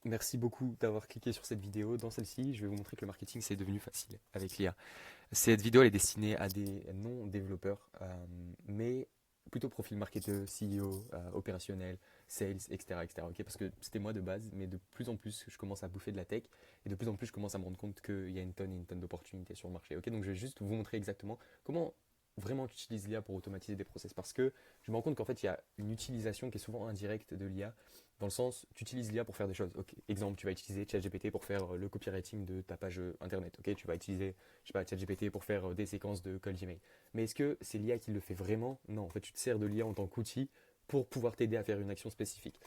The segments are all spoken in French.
Merci beaucoup d'avoir cliqué sur cette vidéo. Dans celle-ci, je vais vous montrer que le marketing, c'est devenu facile avec l'IA. Cette vidéo, elle est destinée à des non-développeurs, mais plutôt profil marketeur, CEO, opérationnel, sales, etc., etc. Ok, parce que c'était moi de base, mais de plus en plus, je commence à bouffer de la tech et de plus en plus, je commence à me rendre compte qu'il y a une tonne et une tonne d'opportunités sur le marché. Ok, donc je vais juste vous montrer exactement comment vraiment tu utilises l'IA pour automatiser des process. Parce que je me rends compte qu'en fait, il y a une utilisation qui est souvent indirecte de l'IA dans le sens, tu utilises l'IA pour faire des choses. Ok, exemple, tu vas utiliser ChatGPT pour faire le copywriting de ta page internet. Ok, tu vas utiliser, je sais pas, ChatGPT pour faire des séquences de cold email. Mais est-ce que c'est l'IA qui le fait vraiment? Non, en fait, tu te sers de l'IA en tant qu'outil pour pouvoir t'aider à faire une action spécifique.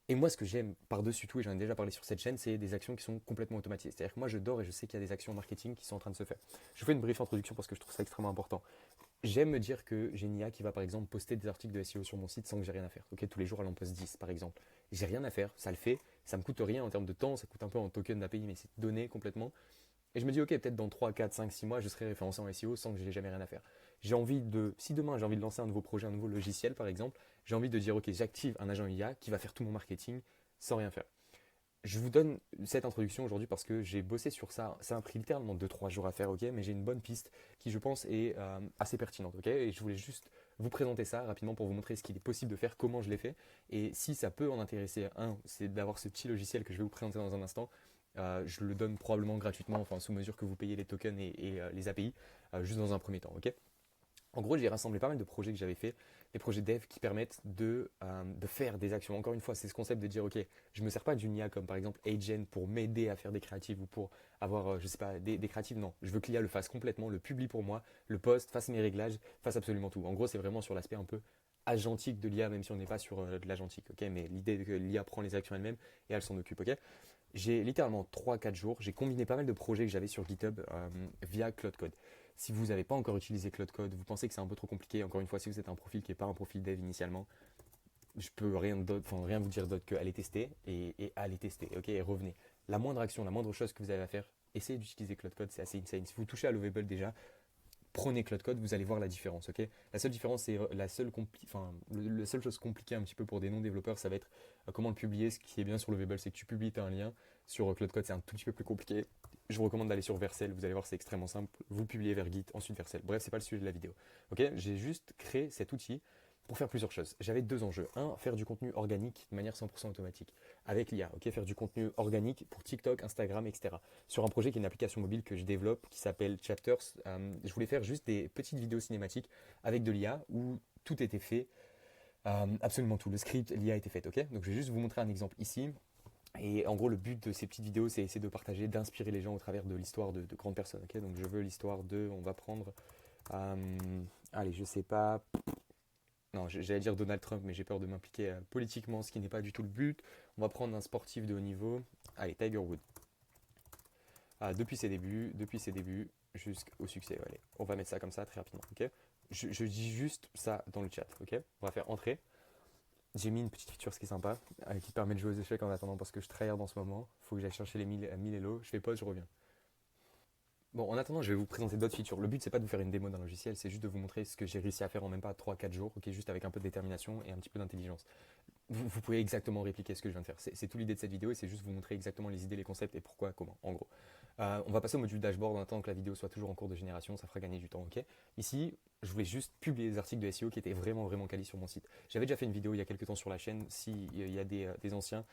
Et moi, ce que j'aime par-dessus tout, et j'en ai déjà parlé sur cette chaîne, c'est des actions qui sont complètement automatisées. C'est-à-dire que moi, je dors et je sais qu'il y a des actions marketing qui sont en train de se faire. Je vous fais une brève introduction parce que je trouve ça extrêmement important. J'aime me dire que j'ai une IA qui va par exemple poster des articles de SEO sur mon site sans que j'ai rien à faire. Ok, tous les jours elle en poste 10 par exemple. J'ai rien à faire, ça le fait, ça me coûte rien en termes de temps, ça coûte un peu en token d'API, mais c'est donné complètement. Et je me dis, ok, peut-être dans 3, 4, 5, 6 mois, je serai référencé en SEO sans que j'ai jamais rien à faire. J'ai envie de, si demain j'ai envie de lancer un nouveau projet, un nouveau logiciel par exemple, j'ai envie de dire, ok, j'active un agent IA qui va faire tout mon marketing sans rien faire. Je vous donne cette introduction aujourd'hui parce que j'ai bossé sur ça. Ça m'a pris littéralement 2 3 jours à faire, ok, mais j'ai une bonne piste qui, je pense, est assez pertinente, ok. Et je voulais juste vous présenter ça rapidement pour vous montrer ce qu'il est possible de faire, comment je l'ai fait, et si ça peut en intéresser un, c'est d'avoir ce petit logiciel que je vais vous présenter dans un instant. Je le donne probablement gratuitement, enfin sous mesure que vous payez les tokens et les API, juste dans un premier temps, ok. En gros, j'ai rassemblé pas mal de projets que j'avais fait, des projets dev qui permettent de faire des actions. Encore une fois, c'est ce concept de dire, ok, je ne me sers pas d'une IA comme par exemple Agent pour m'aider à faire des créatives ou pour avoir, je sais pas, des créatives. Non, je veux que l'IA le fasse complètement, le publie pour moi, le poste, fasse mes réglages, fasse absolument tout. En gros, c'est vraiment sur l'aspect un peu agentique de l'IA, même si on n'est pas sur de l'agentique, ok. Mais l'idée que l'IA prend les actions elle-même et elle s'en occupe, ok. J'ai littéralement 3 4 jours, j'ai combiné pas mal de projets que j'avais sur GitHub via Cloud Code. Si vous n'avez pas encore utilisé Cloud Code, vous pensez que c'est un peu trop compliqué, encore une fois, si vous êtes un profil qui n'est pas un profil dev initialement, je peux rien vous dire d'autre qu'aller tester et aller tester, ok, et revenez. La moindre action, la moindre chose que vous avez à faire, essayez d'utiliser Cloud Code, c'est assez insane. Si vous touchez à Lovable déjà, prenez Cloud Code, vous allez voir la différence, ok. La seule différence, c'est la seule chose compliquée un petit peu pour des non-développeurs, ça va être comment le publier. Ce qui est bien sur Lovable, c'est que tu publies, tu as un lien. Sur Cloud Code, c'est un tout petit peu plus compliqué. Je vous recommande d'aller sur Vercel, vous allez voir, c'est extrêmement simple. Vous publiez vers Git, ensuite Vercel. Bref, c'est pas le sujet de la vidéo. Ok, j'ai juste créé cet outil pour faire plusieurs choses. J'avais 2 enjeux. Un, faire du contenu organique de manière 100% automatique avec l'IA. Ok, faire du contenu organique pour TikTok, Instagram, etc. Sur un projet qui est une application mobile que je développe qui s'appelle Chapters. Je voulais faire juste des petites vidéos cinématiques avec de l'IA où tout était fait, absolument tout. Le script, l'IA était fait, ok. Donc je vais juste vous montrer un exemple ici. Et en gros, le but de ces petites vidéos, c'est essayer de partager, d'inspirer les gens au travers de l'histoire de grandes personnes, ok. Donc je veux l'histoire de, on va prendre, allez, je sais pas, non, j'allais dire Donald Trump, mais j'ai peur de m'impliquer politiquement, ce qui n'est pas du tout le but. On va prendre un sportif de haut niveau. Allez, Tiger Woods. Depuis ses débuts jusqu'au succès. Allez, on va mettre ça comme ça très rapidement, ok. Je dis juste ça dans le chat, ok. On va faire entrer. J'ai mis une petite feature, ce qui est sympa, qui permet de jouer aux échecs en attendant parce que je tryhard en ce moment. Faut que j'aille chercher les 1000 Elo. Je fais pause, je reviens. Bon, en attendant, je vais vous présenter d'autres features. Le but, c'est pas de vous faire une démo d'un logiciel, c'est juste de vous montrer ce que j'ai réussi à faire en même pas 3 4 jours, ok, juste avec un peu de détermination et un petit peu d'intelligence. Vous pouvez exactement répliquer ce que je viens de faire. C'est tout l'idée de cette vidéo et c'est juste vous montrer exactement les idées, les concepts et pourquoi, comment, en gros. On va passer au module dashboard en attendant que la vidéo soit toujours en cours de génération, ça fera gagner du temps, ok. Ici, je voulais juste publier des articles de SEO qui étaient vraiment, vraiment quali sur mon site. J'avais déjà fait une vidéo il y a quelques temps sur la chaîne, s'il y a des anciens,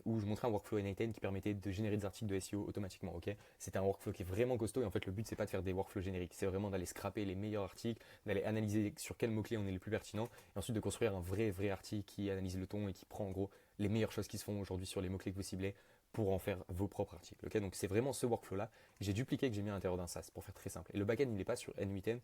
où je montrais un workflow N8N qui permettait de générer des articles de SEO automatiquement, ok. C'était un workflow qui est vraiment costaud et en fait, le but, c'est pas de faire des workflows génériques, c'est vraiment d'aller scraper les meilleurs articles, d'aller analyser sur quels mots-clés on est le plus pertinent et ensuite de construire un vrai article qui analyse le ton et qui prend en gros les meilleures choses qui se font aujourd'hui sur les mots-clés que vous ciblez pour en faire vos propres articles. Okay, donc c'est vraiment ce workflow-là. J'ai dupliqué que j'ai mis à l'intérieur d'un SaaS pour faire très simple. Et le backend, il n'est pas sur N8N.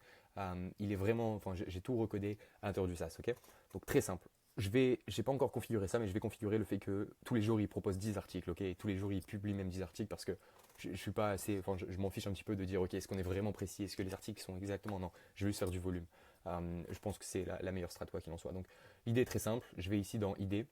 Il est vraiment, enfin, j'ai tout recodé à l'intérieur du SaaS. Okay, donc très simple. J'ai pas encore configuré ça, mais je vais configurer le fait que tous les jours, il propose 10 articles. Okay, et tous les jours, il publie même 10 articles parce que je suis pas assez, enfin, je m'en fiche un petit peu de dire, ok, est-ce qu'on est vraiment précis, est-ce que les articles sont exactement, non, je veux juste faire du volume. Je pense que c'est la meilleure strat quoi qu'il en soit. Donc l'idée est très simple, je vais ici dans idées.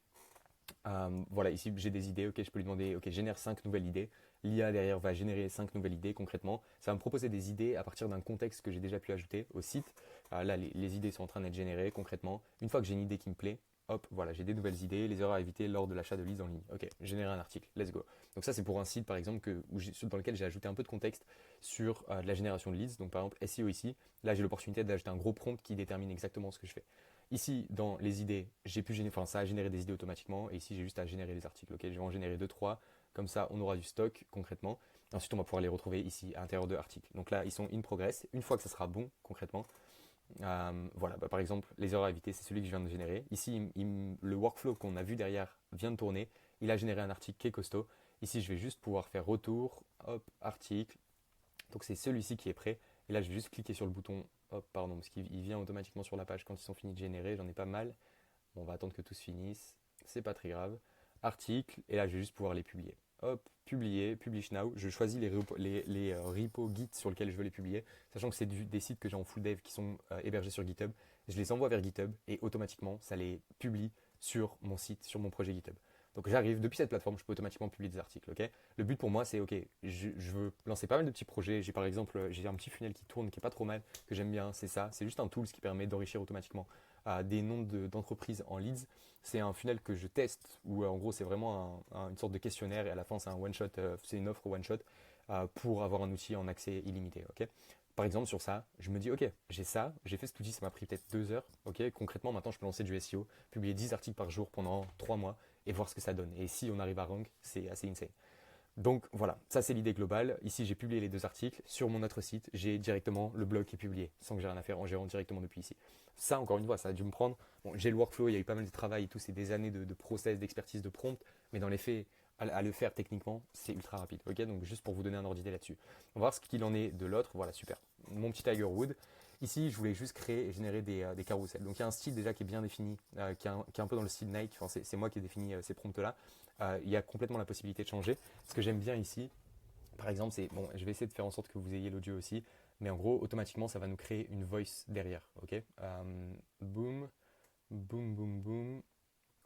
Voilà, ici j'ai des idées, ok, je peux lui demander, ok, génère 5 nouvelles idées. L'IA derrière va générer 5 nouvelles idées concrètement. Ça va me proposer des idées à partir d'un contexte que j'ai déjà pu ajouter au site. Là, les idées sont en train d'être générées concrètement. Une fois que j'ai une idée qui me plaît, hop, voilà, j'ai des nouvelles idées, les erreurs à éviter lors de l'achat de leads en ligne. Ok, générer un article, let's go. Donc ça, c'est pour un site, par exemple, dans lequel j'ai ajouté un peu de contexte sur de la génération de leads. Donc par exemple, SEO ici, là, j'ai l'opportunité d'ajouter un gros prompt qui détermine exactement ce que je fais. Ici, dans les idées, j'ai pu générer, enfin, ça a généré des idées automatiquement. Et ici, j'ai juste à générer les articles. Ok, je vais en générer deux, trois. Comme ça, on aura du stock concrètement. Ensuite, on va pouvoir les retrouver ici à l'intérieur de articles. Donc là, ils sont in progress. Une fois que ça sera bon concrètement, voilà, par exemple, les erreurs à éviter, c'est celui que je viens de générer. Ici, le workflow qu'on a vu derrière vient de tourner. Il a généré un article qui est costaud. Ici, je vais juste pouvoir faire retour, hop, article. Donc c'est celui-ci qui est prêt. Et là, je vais juste cliquer sur le bouton, hop, pardon, parce qu'il vient automatiquement sur la page quand ils sont finis de générer. J'en ai pas mal. Bon, on va attendre que tous finissent. C'est pas très grave. Article, et là, je vais juste pouvoir les publier. Hop, publier, publish now. Je choisis les repos Git sur lesquels je veux les publier, sachant que c'est des sites que j'ai en full dev qui sont hébergés sur GitHub. Je les envoie vers GitHub et automatiquement, ça les publie sur mon site, sur mon projet GitHub. Donc j'arrive, depuis cette plateforme, je peux automatiquement publier des articles. Ok, le but pour moi, c'est ok, je veux lancer pas mal de petits projets. J'ai par exemple, j'ai un petit funnel qui tourne, qui est pas trop mal, que j'aime bien. C'est ça, c'est juste un tool qui permet d'enrichir automatiquement des noms d'entreprises en leads. C'est un funnel que je teste où en gros c'est vraiment une sorte de questionnaire et à la fin c'est un one shot, c'est une offre one shot pour avoir un outil en accès illimité. Ok. Par exemple sur ça, je me dis ok, j'ai ça, j'ai fait cet outil, ça m'a pris peut-être 2 heures. Ok. Concrètement maintenant je peux lancer du SEO, publier 10 articles par jour pendant 3 mois et voir ce que ça donne. Et si on arrive à rank, c'est assez insane. Donc voilà, ça c'est l'idée globale. Ici j'ai publié les deux articles. Sur mon autre site, j'ai directement le blog qui est publié, sans que j'ai rien à faire en gérant directement depuis ici. Ça encore une fois, ça a dû me prendre. Bon, j'ai le workflow, il y a eu pas mal de travail et tout, c'est des années de process, d'expertise, de prompt, mais dans les faits, à le faire techniquement, c'est ultra rapide. Ok, donc juste pour vous donner un ordre d'idée là-dessus. On va voir ce qu'il en est de l'autre. Voilà, super. Mon petit Tiger Wood. Ici, je voulais juste créer et générer des carousels. Donc il y a un style déjà qui est bien défini, qui est un peu dans le style Nike. Enfin, c'est moi qui ai défini ces prompts-là. Il y a complètement la possibilité de changer. Ce que j'aime bien ici, par exemple, c'est, bon, je vais essayer de faire en sorte que vous ayez l'audio aussi, mais en gros, automatiquement, ça va nous créer une voice derrière, ok. Boom, boom, boom, boom,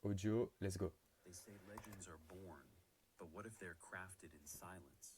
audio, let's go. They say legends are born, but what if they're crafted in silence?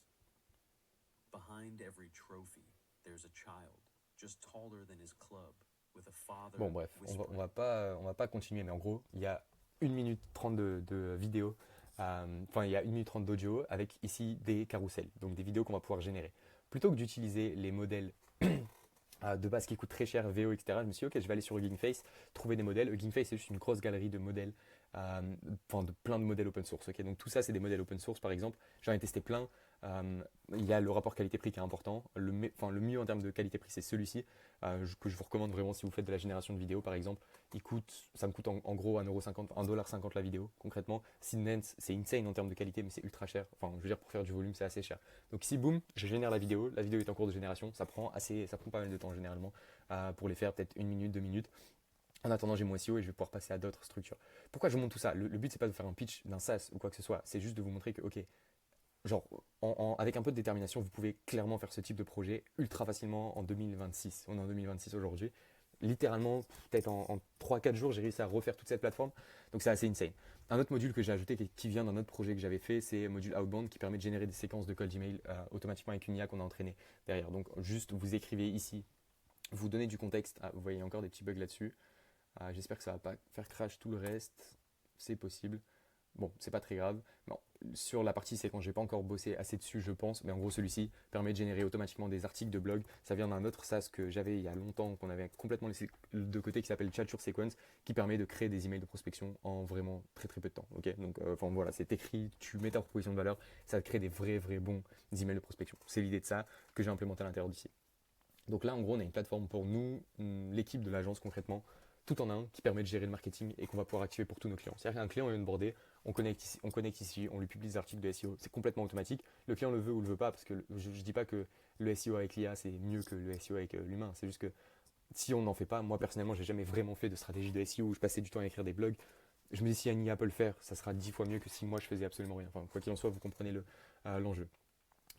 Behind every trophy, there's a child, just taller than his club, with a father. Bon, bref, on va pas continuer, mais en gros, il y a 1 minute 30 de vidéo. Enfin, il y a 1 minute 30 d'audio avec ici des carousels, donc des vidéos qu'on va pouvoir générer. Plutôt que d'utiliser les modèles de base qui coûtent très cher, VO, etc., je me suis dit, ok, je vais aller sur Hugging Face, trouver des modèles. Hugging Face, c'est juste une grosse galerie de modèles, enfin, de plein de modèles open source. Ok, donc tout ça, c'est des modèles open source, par exemple. J'en ai testé plein. Il y a le rapport qualité-prix qui est important. Le mieux en termes de qualité-prix, c'est celui-ci, que je vous recommande vraiment si vous faites de la génération de vidéos, par exemple. Ça me coûte en gros 1,50 €, 1,50 $ la vidéo, concrètement. Synense, c'est insane en termes de qualité, mais c'est ultra cher. Enfin, je veux dire, pour faire du volume, c'est assez cher. Donc ici, boum, je génère la vidéo est en cours de génération. Ça prend pas mal de temps généralement, pour les faire peut-être 1 minute, 2 minutes. En attendant, j'ai mon SEO et je vais pouvoir passer à d'autres structures. Pourquoi je montre tout ça? Le but, c'est pas de faire un pitch d'un SaaS ou quoi que ce soit. C'est juste de vous montrer que, ok, genre, avec un peu de détermination, vous pouvez clairement faire ce type de projet ultra facilement en 2026. On est en 2026 aujourd'hui. Littéralement, peut-être en 3-4 jours, j'ai réussi à refaire toute cette plateforme. Donc c'est assez insane. Un autre module que j'ai ajouté qui vient d'un autre projet que j'avais fait, c'est le module Outbound qui permet de générer des séquences de cold email automatiquement avec une IA qu'on a entraînée derrière. Donc juste vous écrivez ici, vous donnez du contexte. Ah, vous voyez encore des petits bugs là-dessus. J'espère que ça va pas faire crash tout le reste. C'est possible. Bon, c'est pas très grave. Non. Sur la partie séquence, j'ai pas encore bossé assez dessus, je pense, mais en gros, celui-ci permet de générer automatiquement des articles de blog. Ça vient d'un autre SaaS que j'avais il y a longtemps, qu'on avait complètement laissé de côté, qui s'appelle Chat sur Sequence, qui permet de créer des emails de prospection en vraiment très très peu de temps. Ok, donc enfin voilà, c'est écrit, tu mets ta proposition de valeur, ça te crée des vrais bons emails de prospection. C'est l'idée de ça que j'ai implémenté à l'intérieur d'ici. Donc là, en gros, on a une plateforme pour nous, l'équipe de l'agence concrètement, tout en un, qui permet de gérer le marketing et qu'on va pouvoir activer pour tous nos clients. C'est-à-dire qu'un client est onboardé, on connecte ici, on lui publie des articles de SEO, c'est complètement automatique. Le client le veut ou le veut pas, parce que je ne dis pas que le SEO avec l'IA c'est mieux que le SEO avec l'humain. C'est juste que si on n'en fait pas, moi personnellement, j'ai jamais vraiment fait de stratégie de SEO où je passais du temps à écrire des blogs. Je me dis si une IA peut le faire, ça sera 10 fois mieux que si moi je faisais absolument rien. Enfin, quoi qu'il en soit, vous comprenez l'enjeu.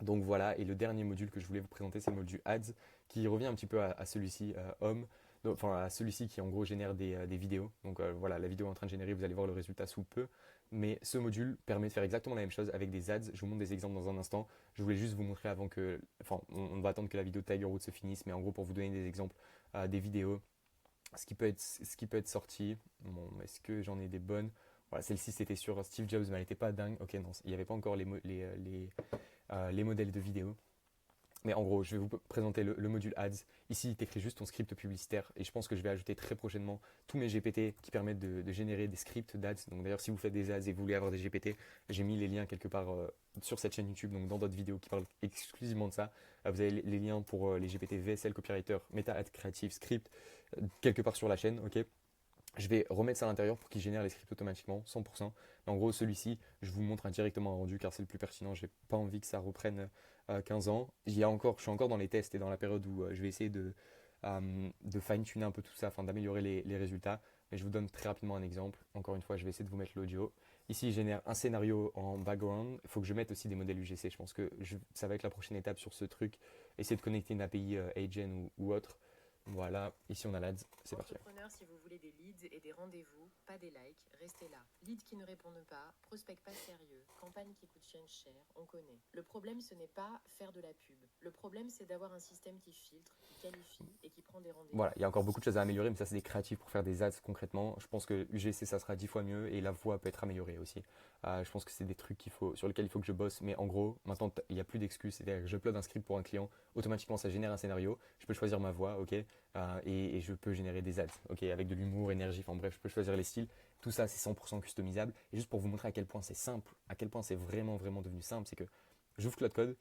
Donc voilà, et le dernier module que je voulais vous présenter, c'est le module Ads, qui revient un petit peu à celui-ci, Home, enfin à celui-ci qui en gros génère des vidéos. Donc voilà, la vidéo est en train de générer, vous allez voir le résultat sous peu. Mais ce module permet de faire exactement la même chose avec des ads. Je vous montre des exemples dans un instant. Je voulais juste vous montrer avant que, enfin, on va attendre que la vidéo de Tiger Woods se finisse, mais en gros pour vous donner des exemples, des vidéos ce qui peut être sorti. Bon, est-ce que j'en ai des bonnes? Voilà, celle-ci c'était sur Steve Jobs, mais elle n'était pas dingue. Ok, non, il n'y avait pas encore les modèles de vidéo. Mais en gros, je vais vous présenter le module Ads. Ici, tu écris juste ton script publicitaire et je pense que je vais ajouter très prochainement tous mes GPT qui permettent de générer des scripts d'Ads. Donc d'ailleurs, si vous faites des ads et vous voulez avoir des GPT, j'ai mis les liens quelque part sur cette chaîne YouTube, donc dans d'autres vidéos qui parlent exclusivement de ça. Vous avez les liens pour les GPT VSL Copywriter, Meta Ads Creative Script, quelque part sur la chaîne, ok? Je vais remettre ça à l'intérieur pour qu'il génère les scripts automatiquement, 100%. Mais en gros, celui-ci, je vous montre directement un rendu car c'est le plus pertinent. J'ai pas envie que ça reprenne 15 ans. Je suis encore dans les tests et dans la période où je vais essayer de fine-tuner un peu tout ça afin d'améliorer les résultats. Mais je vous donne très rapidement un exemple. Encore une fois, je vais essayer de vous mettre l'audio. Ici, je génère un scénario en background. Il faut que je mette aussi des modèles UGC. Je pense que ça va être la prochaine étape sur ce truc. Essayer de connecter une API Agen ou autre. Voilà, ici on a l'ADS, c'est parti. Entrepreneur, si vous voulez des leads et des rendez-vous, pas des likes, restez là. Leads qui ne répondent pas, prospects pas sérieux, campagne qui coûte cher, on connaît. Le problème, ce n'est pas faire de la pub. Le problème, c'est d'avoir un système qui filtre, qui qualifie et qui prend des rendez-vous. Voilà, il y a encore beaucoup de choses à améliorer, mais ça c'est des créatifs pour faire des ads concrètement. Je pense que UGC ça sera 10 fois mieux et la voix peut être améliorée aussi. Je pense que c'est des trucs sur lesquels il faut que je bosse, mais en gros, maintenant il n'y a plus d'excuses. C'est-à-dire que je upload un script pour un client, automatiquement ça génère un scénario, je peux choisir ma voix, ok, et je peux générer des ads, ok, avec de l'humour, énergie, enfin bref, je peux choisir les styles. Tout ça c'est 100% customisable. Et juste pour vous montrer à quel point c'est simple, à quel point c'est vraiment vraiment devenu simple, c'est que j'ouvre Cloud Code.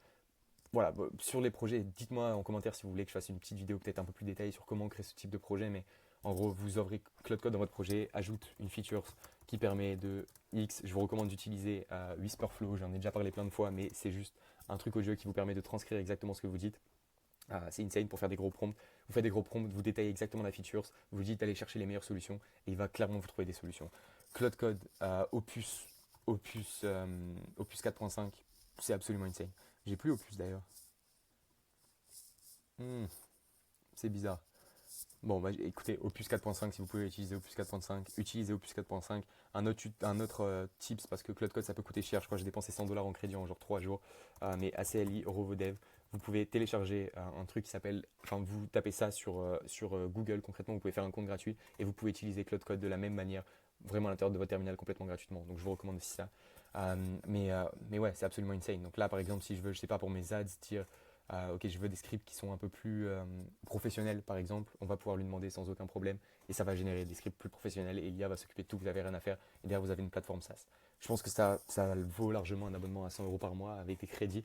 Voilà, sur les projets, dites-moi en commentaire si vous voulez que je fasse une petite vidéo peut-être un peu plus détaillée sur comment créer ce type de projet, mais en gros, vous ouvrez Cloud Code dans votre projet, ajoute une feature qui permet de X. Je vous recommande d'utiliser Whisperflow, j'en ai déjà parlé plein de fois, mais c'est juste un truc audio qui vous permet de transcrire exactement ce que vous dites. C'est insane pour faire des gros prompts. Vous faites des gros prompts, vous détaillez exactement la feature, vous dites d'aller chercher les meilleures solutions et il va clairement vous trouver des solutions. Cloud Code Opus 4.5, c'est absolument insane. J'ai plus Opus d'ailleurs. Hmm, c'est bizarre. Bon, bah, écoutez, Opus 4.5, si vous pouvez utiliser Opus 4.5, utilisez Opus 4.5. Un autre tips, parce que Cloud Code ça peut coûter cher, je crois que j'ai dépensé 100 $ en crédit en genre 3 jours, mais ACLI, Rovodev, vous pouvez télécharger un truc qui s'appelle, enfin vous tapez ça sur Google concrètement, vous pouvez faire un compte gratuit et vous pouvez utiliser Cloud Code de la même manière, vraiment à l'intérieur de votre terminal complètement gratuitement. Donc je vous recommande aussi ça. Mais ouais, c'est absolument insane. Donc là par exemple, si je veux, je sais pas, pour mes ads, dire ok, je veux des scripts qui sont un peu plus professionnels, par exemple, on va pouvoir lui demander sans aucun problème et ça va générer des scripts plus professionnels et l'IA va s'occuper de tout, vous n'avez rien à faire et derrière vous avez une plateforme SaaS. Je pense que ça vaut largement un abonnement à 100 € par mois avec des crédits.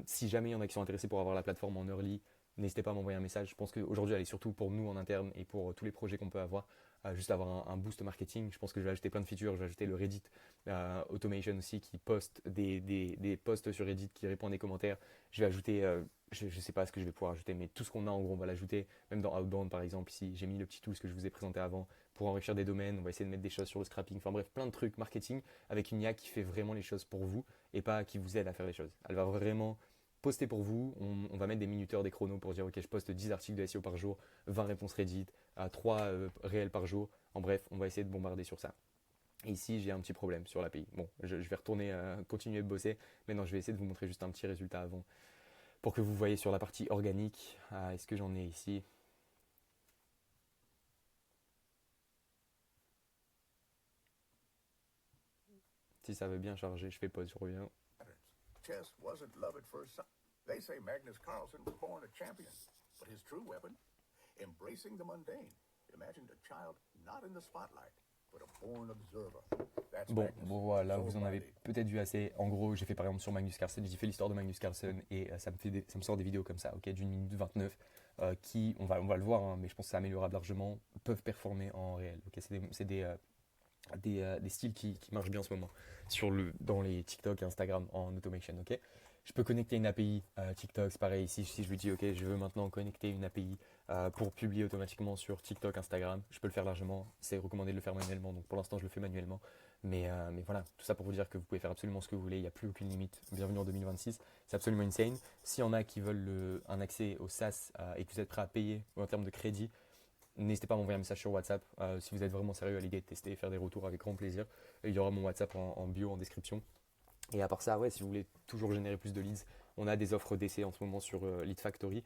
Si jamais il y en a qui sont intéressés pour avoir la plateforme en early, n'hésitez pas à m'envoyer un message. Je pense qu'aujourd'hui elle est surtout pour nous en interne et pour tous les projets qu'on peut avoir, juste avoir un boost marketing. Je pense que je vais ajouter plein de features, je vais ajouter le Reddit Automation aussi qui poste des posts sur Reddit qui répond à des commentaires. Je vais ajouter je ne sais pas ce que je vais pouvoir ajouter, mais tout ce qu'on a en gros, on va l'ajouter. Même dans Outbound par exemple, ici, j'ai mis le petit tool que je vous ai présenté avant pour enrichir des domaines. On va essayer de mettre des choses sur le scrapping. Enfin bref, plein de trucs marketing avec une IA qui fait vraiment les choses pour vous et pas qui vous aide à faire les choses. Elle va vraiment poster pour vous. On va mettre des minuteurs, des chronos pour dire ok, je poste 10 articles de SEO par jour, 20 réponses Reddit, 3 réels par jour. En bref, on va essayer de bombarder sur ça. Et ici, j'ai un petit problème sur l'API. Bon, je vais retourner, continuer de bosser. Maintenant, je vais essayer de vous montrer juste un petit résultat avant pour que vous voyez sur la partie organique. Est-ce que j'en ai ici? Si ça veut bien charger, je fais pause, je reviens. Chess wasn't love at first sight. They say Magnus Carlsen was born a champion, but his true weapon, embracing the mundane. Imagine a child not in the spotlight, but a born observer. That's Bon, Magnus. voilà, vous en avez Soul-minded. peut-être vu assez. En gros, j'ai fait par exemple sur Magnus Carlsen, j'ai fait l'histoire de Magnus Carlsen et ça me sort des vidéos comme ça, ok, d'une minute 29, qui, on va le voir, hein, mais je pense que c'est améliorable largement, peuvent performer en réel. Ok, c'est des styles qui marchent bien en ce moment dans les TikTok et Instagram en automation. Ok, je peux connecter une API TikTok, c'est pareil ici. Si je lui dis ok, je veux maintenant connecter une API pour publier automatiquement sur TikTok, Instagram, je peux le faire largement. C'est recommandé de le faire manuellement, donc pour l'instant je le fais manuellement. Mais voilà, tout ça pour vous dire que vous pouvez faire absolument ce que vous voulez, il n'y a plus aucune limite. Bienvenue en 2026, c'est absolument insane. S'il y en a qui veulent un accès au SaaS et que vous êtes prêt à payer en termes de crédit, n'hésitez pas à m'envoyer un message sur WhatsApp. Si vous êtes vraiment sérieux à l'idée de tester et faire des retours avec grand plaisir, il y aura mon WhatsApp en bio, en description. Et à part ça, ouais, si vous voulez toujours générer plus de leads, on a des offres d'essai en ce moment sur Lead Factory.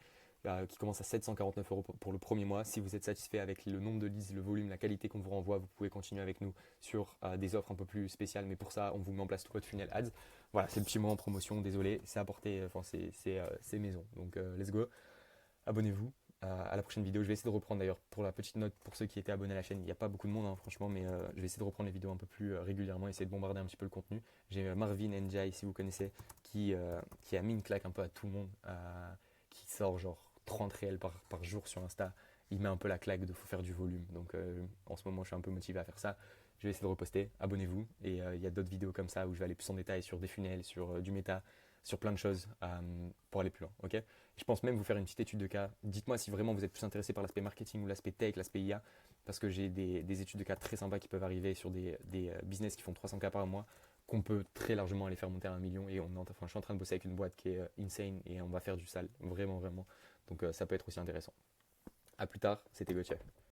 qui commence à 749 euros pour le premier mois. Si vous êtes satisfait avec le nombre de leads, le volume, la qualité qu'on vous renvoie, vous pouvez continuer avec nous sur des offres un peu plus spéciales. Mais pour ça, on vous met en place tout votre funnel ads. Voilà, c'est le petit moment en promotion. Désolé, c'est apporté, enfin c'est maison. Donc let's go. Abonnez-vous. À la prochaine vidéo, je vais essayer de reprendre d'ailleurs pour la petite note pour ceux qui étaient abonnés à la chaîne. Il n'y a pas beaucoup de monde, hein, franchement, mais je vais essayer de reprendre les vidéos un peu plus régulièrement, essayer de bombarder un petit peu le contenu. J'ai Marvin Njai, si vous connaissez, qui a mis une claque un peu à tout le monde, qui sort genre 30 réels par jour sur Insta. Il met un peu la claque de faut faire du volume. Donc en ce moment, je suis un peu motivé à faire ça. Je vais essayer de reposter. Abonnez-vous. Et il y a d'autres vidéos comme ça où je vais aller plus en détail sur des funnels, sur du méta, sur plein de choses pour aller plus loin. Ok. Je pense même vous faire une petite étude de cas. Dites-moi si vraiment vous êtes plus intéressé par l'aspect marketing ou l'aspect tech, l'aspect IA, parce que j'ai des études de cas très sympas qui peuvent arriver sur des business qui font 300 cas par mois, qu'on peut très largement aller faire monter à 1 million. Et je suis en train de bosser avec une boîte qui est insane et on va faire du sale, vraiment, vraiment. Donc ça peut être aussi intéressant. A plus tard, c'était Gauthier.